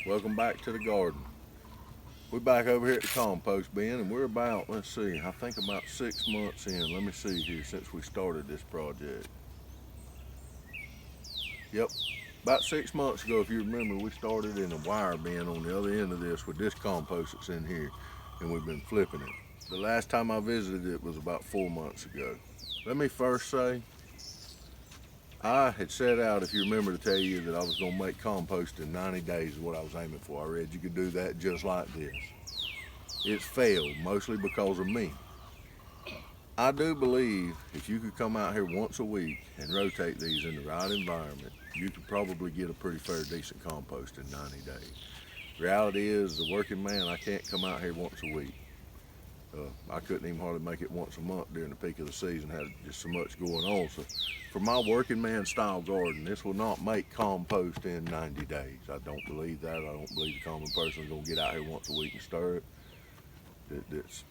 Welcome back to the garden. We're back over here at the compost bin and we're about, let's see, I think about 6 months in. Let me see here since we started this project. Yep, about 6 months ago, if you remember, we started in a wire bin on the other end of this with this compost that's in here, and we've been flipping it. The last time I visited it was about 4 months ago. Let me first say, I had set out, if you remember, to tell you that I was going to make compost in 90 days is what I was aiming for. I read you could do that just like this. It's failed, mostly because of me. I do believe if you could come out here once a week and rotate these in the right environment, you could probably get a pretty fair, decent compost in 90 days. Reality is, as a working man, I can't come out here once a week. I couldn't even hardly make it once a month during the peak of the season, had just so much going on. So for my working man style garden, this will not make compost in 90 days. I don't believe that. I don't believe the common person is going to get out here once a week and stir it. That's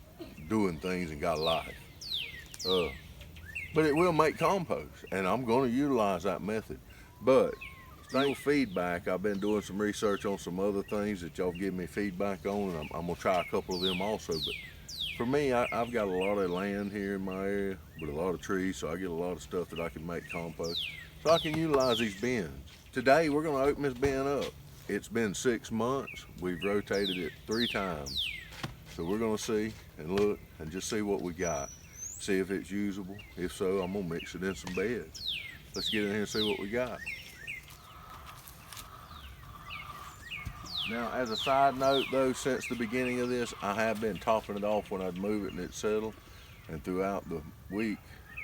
doing things and got a life. But it will make compost, and I'm going to utilize that method. But thanks for feedback, I've been doing some research on some other things that y'all give me feedback on, and I'm going to try a couple of them also. But for me, I've got a lot of land here in my area with a lot of trees, so I get a lot of stuff that I can make compost. So I can utilize these bins. Today, we're going to open this bin up. It's been 6 months. We've rotated it 3 times. So we're going to see and look and just see what we got. See if it's usable. If so, I'm going to mix it in some beds. Let's get in here and see what we got. Now, as a side note though, since the beginning of this, I have been topping it off when I'd move it and it'd settle. And throughout the week,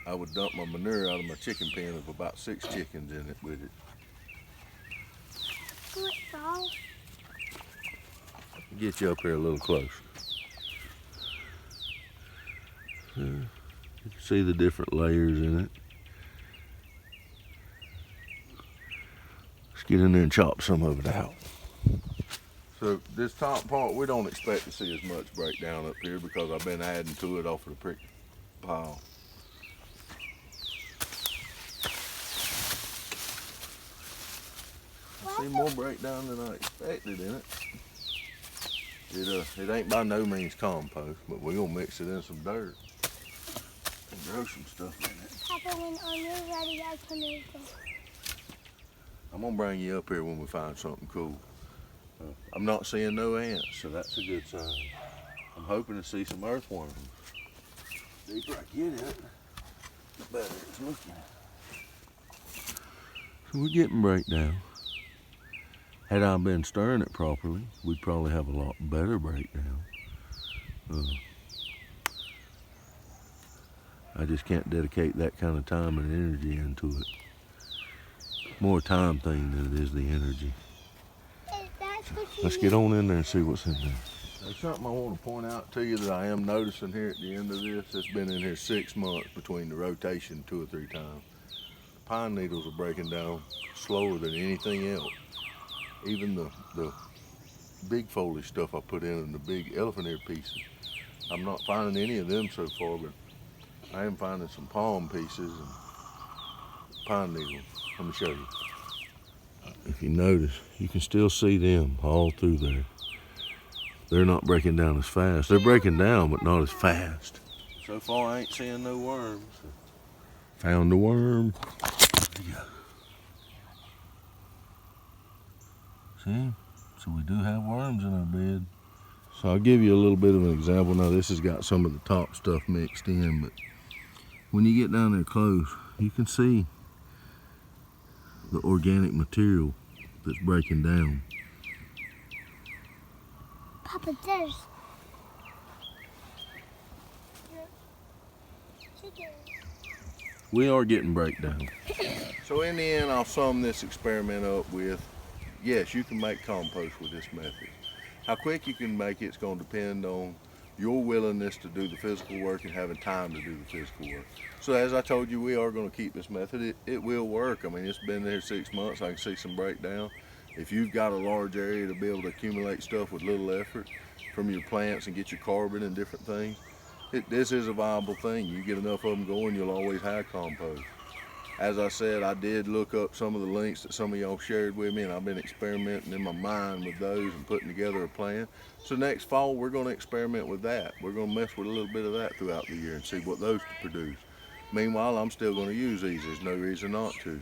I would dump my manure out of my chicken pen of about 6 chickens in it with it. Get you up here a little closer. You can see the different layers in it. Let's get in there and chop some of it out. So this top part, we don't expect to see as much breakdown up here because I've been adding to it off of the prick pile. I see more breakdown than I expected in it. It ain't by no means compost, but we're gonna mix it in some dirt and grow some stuff in it. Papa, when you're ready, I can move them. I'm gonna bring you up here when we find something cool. I'm not seeing no ants, so that's a good sign. I'm hoping to see some earthworms. The deeper I get it, the better it's looking. So we're getting breakdown. Had I been stirring it properly, we'd probably have a lot better breakdown. I just can't dedicate that kind of time and energy into it. More time thing than it is the energy. Let's get on in there and see what's in there. There's something I want to point out to you that I am noticing here at the end of this. It's been in here 6 months between the rotation 2 or 3 times. The pine needles are breaking down slower than anything else. Even the big foliage stuff I put in and the big elephant ear pieces. I'm not finding any of them so far, but I am finding some palm pieces and pine needles. Let me show you. If you notice, you can still see them all through there. They're not breaking down as fast. They're breaking down, but not as fast. So far, I ain't seeing no worms. Found a worm. There you go. See? So we do have worms in our bed. So I'll give you a little bit of an example. Now this has got some of the top stuff mixed in, but when you get down there close, you can see the organic material that's breaking down. Papa, there's chicken. We are getting breakdown. So in the end, I'll sum this experiment up with, yes, you can make compost with this method. How quick you can make it's going to depend on your willingness to do the physical work and having time to do the physical work. So as I told you, we are going to keep this method. It will work. I mean, it's been there 6 months. I can see some breakdown. If you've got a large area to be able to accumulate stuff with little effort from your plants and get your carbon and different things, this is a viable thing. You get enough of them going, you'll always have compost. As I said, I did look up some of the links that some of y'all shared with me, and I've been experimenting in my mind with those and putting together a plan. So next fall, we're going to experiment with that. We're going to mess with a little bit of that throughout the year and see what those produce. Meanwhile, I'm still going to use these. There's no reason not to.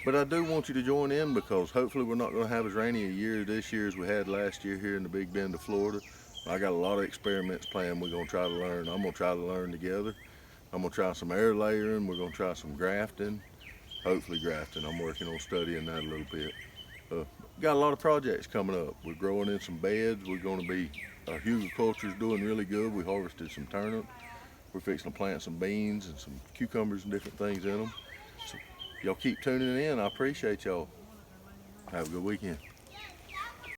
But I do want you to join in, because hopefully we're not going to have as rainy a year this year as we had last year here in the Big Bend of Florida. I got a lot of experiments planned we're going to try to learn. I'm going to try to learn together. I'm going to try some air layering. We're going to try some grafting. Hopefully grafting. I'm working on studying that a little bit. Got a lot of projects coming up. We're growing in some beds. We're going to be, our hugelculture's doing really good. We harvested some turnips. We're fixing to plant some beans and some cucumbers and different things in them. So y'all keep tuning in. I appreciate y'all. Have a good weekend.